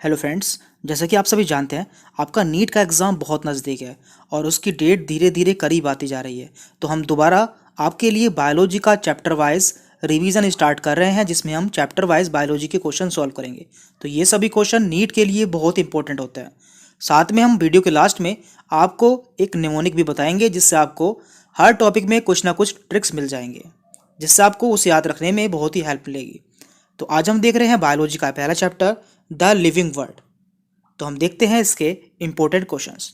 Hello friends, जैसा कि आप सभी जानते हैं आपका नीट का एग्ज़ाम बहुत नज़दीक है और उसकी डेट धीरे धीरे करीब आती जा रही है। तो हम दोबारा आपके लिए बायोलॉजी का चैप्टर वाइज रिवीजन स्टार्ट कर रहे हैं, जिसमें हम चैप्टर वाइज बायोलॉजी के क्वेश्चन सॉल्व करेंगे। तो ये सभी क्वेश्चन नीट के लिए बहुत इंपॉर्टेंट होते हैं। साथ में हम वीडियो के लास्ट में आपको एक निमोनिक भी बताएंगे, जिससे आपको हर टॉपिक में कुछ ना कुछ ट्रिक्स मिल जाएंगे, जिससे आपको उसे याद रखने में बहुत ही हेल्प मिलेगी। तो आज हम देख रहे हैं बायोलॉजी का पहला चैप्टर, द लिविंग वर्ल्ड। तो हम देखते हैं इसके इंपॉर्टेंट क्वेश्चंस।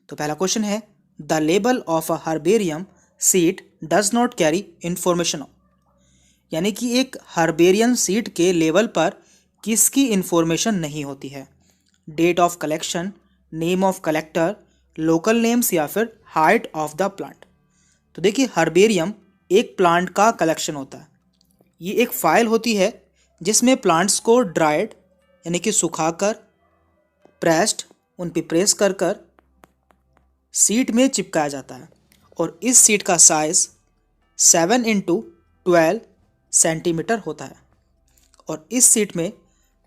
तो पहला क्वेश्चन है, the label of a herbarium seat does not carry information. यानी कि एक हर्बेरियम सीट के लेवल पर किसकी इंफॉर्मेशन नहीं होती है? Date of collection, name of collector, local names या फिर हाइट ऑफ द प्लांट। तो देखिए, हर्बेरियम एक प्लांट का कलेक्शन होता है। ये एक फाइल होती है जिसमें प्लांट्स को ड्राइड यानी कि सुखाकर, प्रेस्ड उन पे प्रेस कर कर सीट में चिपकाया जाता है। और इस सीट का साइज 7x12 सेंटीमीटर होता है। और इस सीट में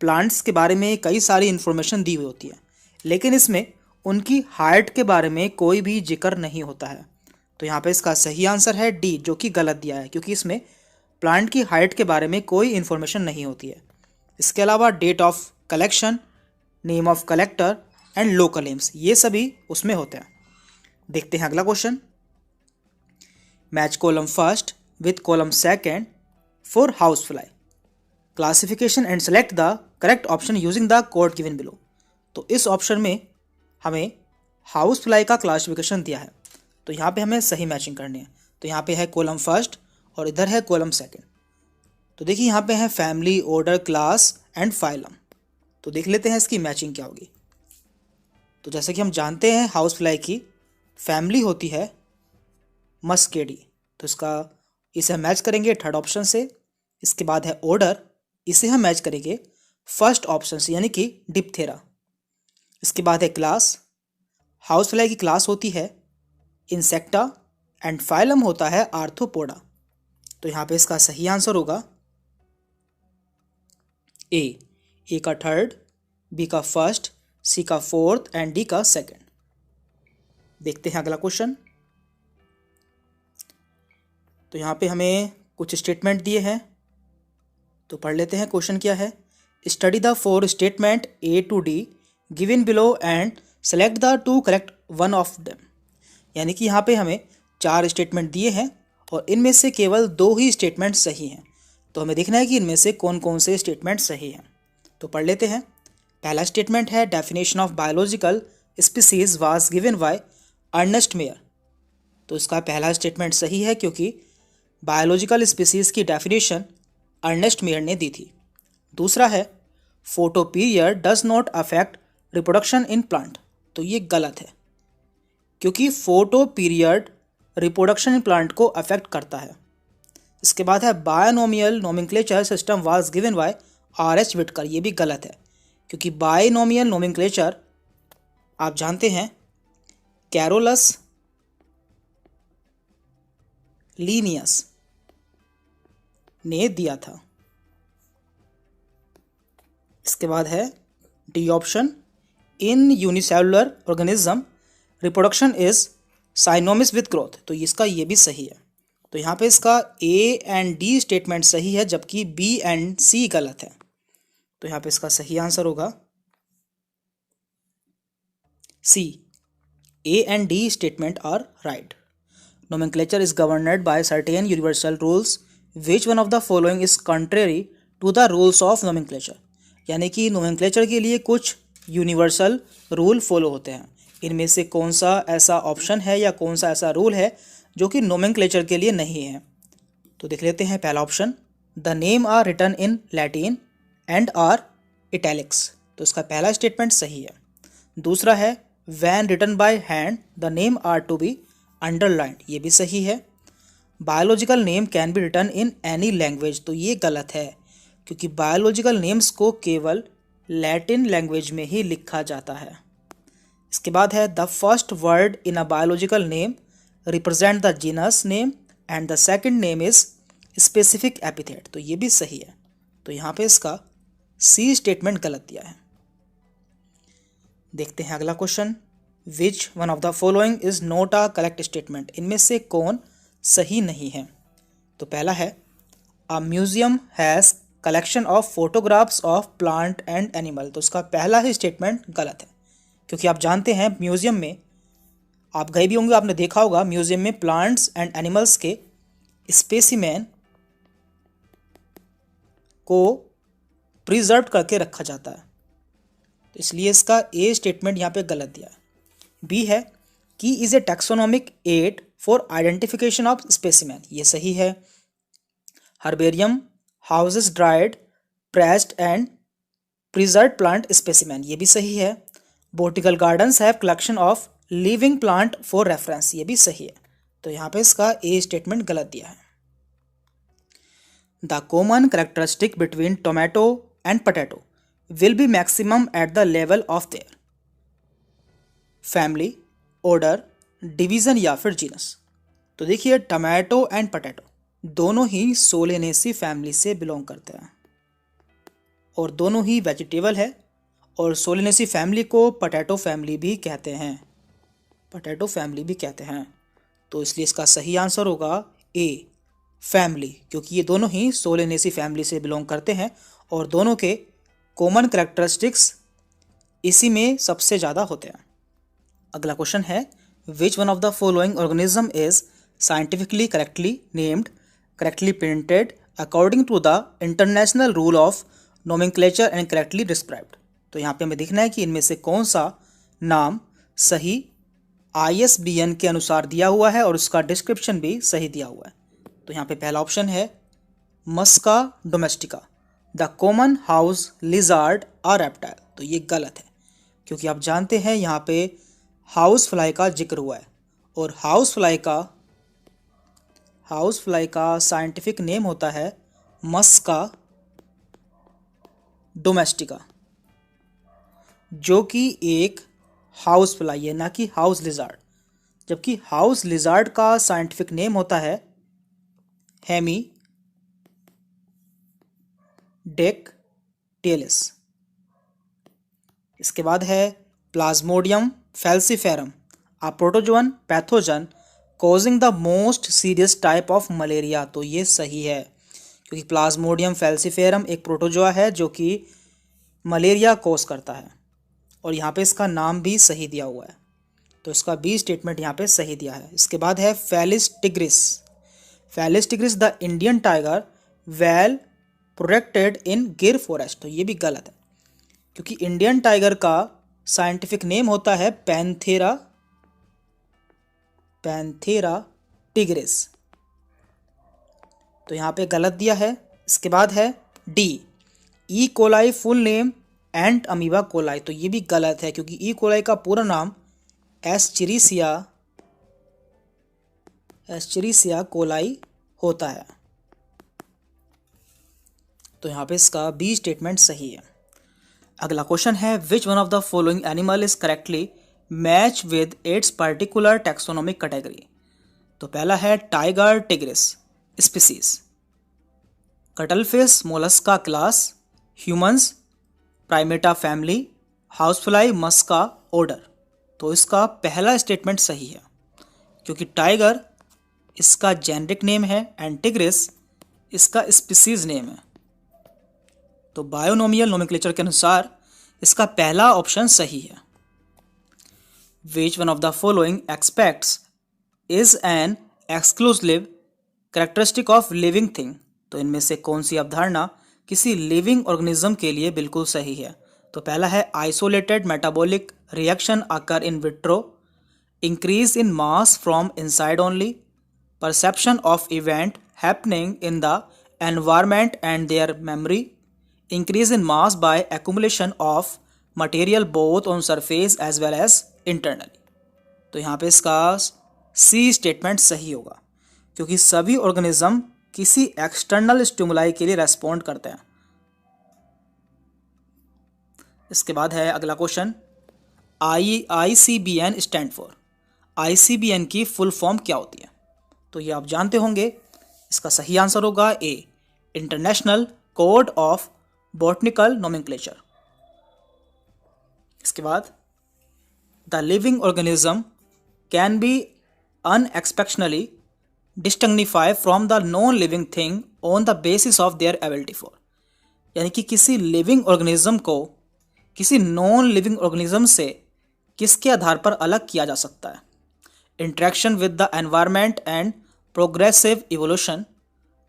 प्लांट्स के बारे में कई सारी इन्फॉर्मेशन दी हुई होती है, लेकिन इसमें उनकी हाइट के बारे में कोई भी जिक्र नहीं होता है। तो यहाँ पे इसका सही आंसर है डी, जो कि गलत दिया है, क्योंकि इसमें प्लांट की हाइट के बारे में कोई इन्फॉर्मेशन नहीं होती है। इसके अलावा date of collection, name of collector and local names, ये सभी उसमें होते हैं। देखते हैं अगला question. Match column first with column second for house fly, classification and select the correct option using the code given below. तो इस ऑप्शन में हमें हाउस फ्लाई का क्लासिफिकेशन दिया है, तो यहाँ पे हमें सही मैचिंग करनी है। तो यहाँ पे है कॉलम फर्स्ट और इधर है कॉलम सेकेंड। तो देखिए, यहाँ पे है family, order, class and phylum. तो देख लेते हैं इसकी मैचिंग क्या होगी। तो जैसे कि हम जानते हैं, हाउस फ्लाई की फैमिली होती है मस्केडी, तो इसे हम मैच करेंगे थर्ड ऑप्शन से। इसके बाद है ऑर्डर, इसे हम मैच करेंगे फर्स्ट ऑप्शन से, यानी कि डिप्थेरा। इसके बाद है क्लास, हाउस फ्लाई की क्लास होती है इंसेक्टा एंड फाइलम होता है आर्थ्रोपोडा। तो यहाँ पे इसका सही आंसर होगा ए का थर्ड, बी का फर्स्ट, सी का फोर्थ एंड डी का सेकंड। देखते हैं अगला क्वेश्चन। तो यहाँ पे हमें कुछ स्टेटमेंट दिए हैं, तो पढ़ लेते हैं क्वेश्चन क्या है। Study the four statement a to d given below and select the two correct one of them. यानी कि यहाँ पे हमें 4 स्टेटमेंट दिए हैं और इनमें से केवल 2 ही स्टेटमेंट सही हैं। तो हमें देखना है कि इनमें से कौन कौन से स्टेटमेंट सही हैं। तो पढ़ लेते हैं। पहला स्टेटमेंट है, definition of biological species was given by Ernst Mayr. तो इसका पहला स्टेटमेंट सही है, क्योंकि बायोलॉजिकल स्पीसीज की डेफिनेशन अर्नेस्ट मेयर ने दी थी। दूसरा है, photo period does not affect reproduction in plant. तो ये गलत है, क्योंकि photo period reproduction in plant को अफेक्ट करता है। इसके बाद है, binomial nomenclature system was given by R H. Whittaker. ये भी गलत है, क्योंकि बायनोमियल नोमेनक्लेचर आप जानते हैं कैरोलस लीनियस ने दिया था। इसके बाद है D option, in unicellular organism reproduction is synonymous with growth. तो इसका ये भी सही है। तो यहाँ पे इसका ए एंड डी स्टेटमेंट सही है, जबकि बी एंड सी गलत है। तो यहाँ पे इसका सही आंसर होगा C, A and D statement are right. Nomenclature is governed by certain universal rules, which one of the following is contrary to the rules of nomenclature. यानी कि नोमेनक्लेचर के लिए कुछ यूनिवर्सल रूल फॉलो होते हैं। इनमें से कौन सा ऐसा ऑप्शन है या कौन सा ऐसा रूल है जो कि नोमेनक्लेचर के लिए नहीं है? तो देख लेते हैं। पहला option, the name are written in Latin and are italics. तो इसका पहला स्टेटमेंट सही है। दूसरा है, when written by hand the name are to be underlined. ये भी सही है। Biological name can be written in any language. तो ये गलत है, क्योंकि बायोलॉजिकल नेम्स को केवल लैटिन लैंग्वेज में ही लिखा जाता है। इसके बाद है, the first word in a biological name represent the genus name and the second name is specific epithet. तो ये भी सही है। तो यहाँ पे इसका सी स्टेटमेंट गलत दिया है। देखते हैं अगला question, which one of the following is not a correct statement, इनमें से कौन सही नहीं है। तो पहला है, a museum has collection of photographs of plant and animal. तो इसका पहला ही स्टेटमेंट गलत है, क्योंकि आप जानते हैं म्यूजियम में आप गए भी होंगे, आपने देखा होगा म्यूजियम में प्लांट्स एंड एनिमल्स के स्पेसिमेन को प्रिजर्व करके रखा जाता है। तो इसलिए इसका ए स्टेटमेंट यहाँ पे गलत दिया है। बी है, key is a taxonomic aid for identification of specimen, ये सही है। Herbarium houses dried pressed and preserve plant specimen, ये भी सही है। Botanical gardens have collection of living plant for reference, ये भी सही है। तो यहाँ पे इसका ए स्टेटमेंट गलत दिया है। The common characteristic between tomato and potato will be maximum at the level of their family, order, division या फिर जीनस। तो देखिए, टोमेटो एंड पोटैटो दोनों ही सोलेनेसी फैमिली से बिलोंग करते हैं और दोनों ही वेजिटेबल है, और सोलेनेसी फैमिली को पोटैटो फैमिली भी कहते हैं, पोटैटो फैमिली भी कहते हैं। तो इसलिए इसका सही आंसर होगा ए, फैमिली, क्योंकि ये दोनों ही सोलेनेसी फैमिली से बिलोंग करते हैं और दोनों के कॉमन कैरेक्टरिस्टिक्स इसी में सबसे ज़्यादा होते हैं। अगला क्वेश्चन है, which one of the following organism is scientifically correctly named, correctly printed according to the international rule of nomenclature and correctly described. तो यहाँ पे हमें देखना है कि इनमें से कौन सा नाम सही ISBN के अनुसार दिया हुआ है और उसका डिस्क्रिप्शन भी सही दिया हुआ है। तो यहाँ पे पहला ऑप्शन है Musca domestica, the common house lizard और रेप्टाइल। तो ये गलत है, क्योंकि आप जानते हैं यहाँ पे हाउस फ्लाई का जिक्र हुआ है और हाउस फ्लाई का साइंटिफिक नेम होता है मस्का डोमेस्टिका, जो कि एक हाउस फ्लाई है, ना कि हाउस लिजार्ड। जबकि हाउस लिजार्ड का साइंटिफिक नेम होता है हेमी डेक्टेलिस। इसके बाद है Plasmodium falciparum, a protozoan pathogen causing the most serious type of malaria. तो ये सही है, क्योंकि प्लाज्मोडियम फैल्सीफेरम एक प्रोटोजोआ है जो कि मलेरिया कॉज करता है, और यहाँ पे इसका नाम भी सही दिया हुआ है। तो इसका बी स्टेटमेंट यहाँ पे सही दिया है। इसके बाद है Felis tigris, Felis tigris the Indian tiger well protected in Gir forest. तो ये भी गलत है, क्योंकि इंडियन टाइगर का साइंटिफिक नेम होता है पैंथेरा टिग्रिस। तो यहाँ पे गलत दिया है। इसके बाद है D, E coli full name Entamoeba coli. तो ये भी गलत है, क्योंकि ई कोलाई का पूरा नाम एस्चेरिसिया कोलाई होता है। तो यहाँ पे इसका बी स्टेटमेंट सही है। अगला क्वेश्चन है, which one of the following animal is correctly match with its particular taxonomic category. तो पहला है tiger tigris species, cuttlefish mollusca class, humans primata family, housefly musca order. तो इसका पहला स्टेटमेंट सही है, क्योंकि टाइगर इसका जेनरिक नेम है एंड टिग्रिस इसका स्पीसीज नेम है। तो बायोनोमियल नोमेनक्लेचर के अनुसार इसका पहला ऑप्शन सही है। Which one of the following aspects is an exclusive characteristic of living thing. तो इनमें से कौन सी अवधारणा किसी लिविंग ऑर्गेनिज्म के लिए बिल्कुल सही है। तो पहला है isolated metabolic reaction occur in vitro, increase in mass from inside only, perception of event happening in the environment and their memory, increase in mass by accumulation of material both on surface as well as internally. तो यहाँ पे इसका सी statement सही होगा, क्योंकि सभी organism किसी external stimuli के लिए रेस्पॉन्ड करते हैं। इसके बाद है अगला question, ICBN stand for, ICBN की फुल फॉर्म क्या होती है। तो ये आप जानते होंगे। इसका सही आंसर होगा A, international code of botanical nomenclature. इसके बाद the living organism can be unexceptionally distinguishy from the non-living thing on the basis of their ability for, यानी कि किसी लिविंग ऑर्गेनिज्म को किसी नॉन लिविंग ऑर्गेनिज्म से किसके आधार पर अलग किया जा सकता है? Interaction with the environment and progressive evolution,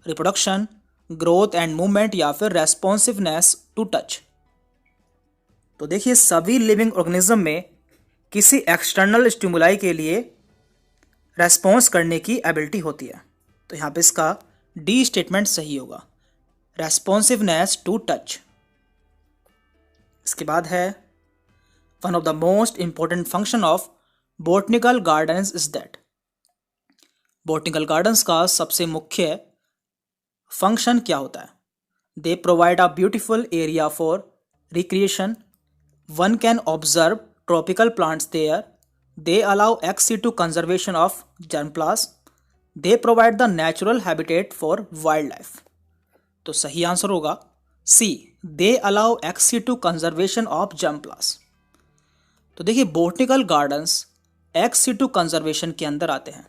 reproduction, growth and movement, या फिर रेस्पॉन्सिवनेस टू टच। तो देखिए सभी लिविंग ऑर्गेनिज्म में किसी एक्सटर्नल स्टिमुलाई के लिए रेस्पॉन्स करने की एबिलिटी होती है। तो यहाँ पे इसका डी स्टेटमेंट सही होगा, रेस्पॉन्सिवनेस टू टच। इसके बाद है one of the most important function of botanical gardens is that, botanical gardens का सबसे मुख्य फंक्शन क्या होता है? They provide a beautiful area for recreation, one can observe tropical plants there, they allow ex situ conservation of germplasm, they provide the natural habitat for wildlife। तो सही answer होगा सी, they allow ex situ conservation of germplasm। तो देखिए botanical gardens ex situ conservation के अंदर आते हैं।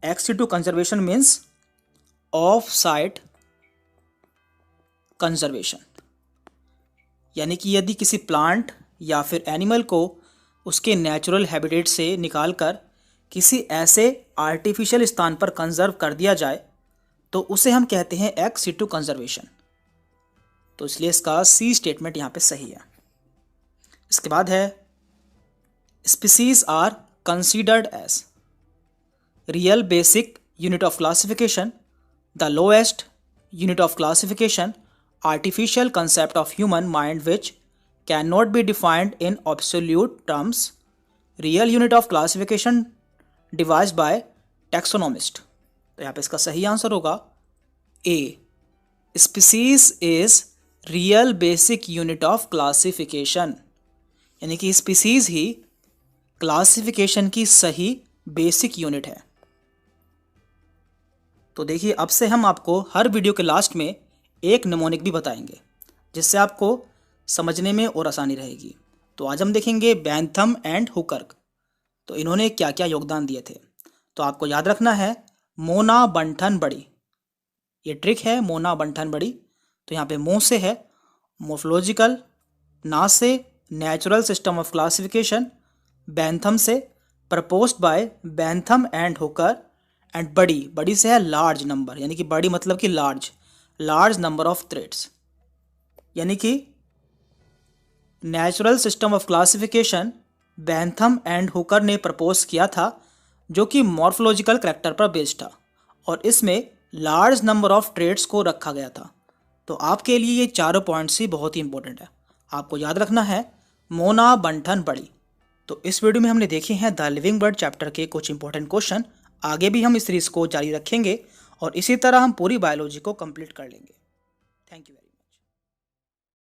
ex situ conservation means of site conservation, यानी कि यदि किसी प्लांट या फिर एनिमल को उसके नेचुरल हैबिटेट से निकालकर किसी ऐसे आर्टिफिशियल स्थान पर कंजर्व कर दिया जाए तो उसे हम कहते हैं एक्स सिटू कंजर्वेशन। तो इसलिए इसका सी स्टेटमेंट यहाँ पे सही है। इसके बाद है species are considered as real basic unit of classification, the lowest unit of classification, artificial concept of human mind which cannot be defined in absolute terms, real unit of classification devised by taxonomist। तो यहाँ पे इसका सही answer होगा A, species is real basic unit of classification, यानी कि species ही classification की सही बेसिक यूनिट है। तो देखिए अब से हम आपको हर वीडियो के लास्ट में एक निमोनिक भी बताएंगे जिससे आपको समझने में और आसानी रहेगी। तो आज हम देखेंगे बैंथम एंड हुकर्क। तो इन्होंने क्या क्या योगदान दिए थे? तो आपको याद रखना है मोना बंठन बड़ी, ये ट्रिक है मोना बंठन बड़ी। तो यहाँ पे मो से है मोर्फोलॉजिकल, ना से natural system of classification, Bentham से proposed by Bentham and Hooker, and बड़ी, बड़ी से है लार्ज नंबर, यानी कि बड़ी मतलब कि लार्ज नंबर ऑफ थ्रेड्स, यानी कि natural system of classification Bentham and Hooker ने प्रपोज किया था जो कि मॉर्फोलॉजिकल करैक्टर पर बेस्ड था और इसमें लार्ज नंबर ऑफ ट्रेड्स को रखा गया था। तो आपके लिए ये चारों पॉइंट्स ही बहुत ही इंपॉर्टेंट है, आपको याद रखना है मोना बंठन बड़ी। तो इस वीडियो में हमने देखे हैं द लिविंग बर्ड चैप्टर के कुछ इंपॉर्टेंट क्वेश्चन। आगे भी हम इस सीरीज को जारी रखेंगे और इसी तरह हम पूरी बायोलॉजी को कंप्लीट कर लेंगे। Thank you.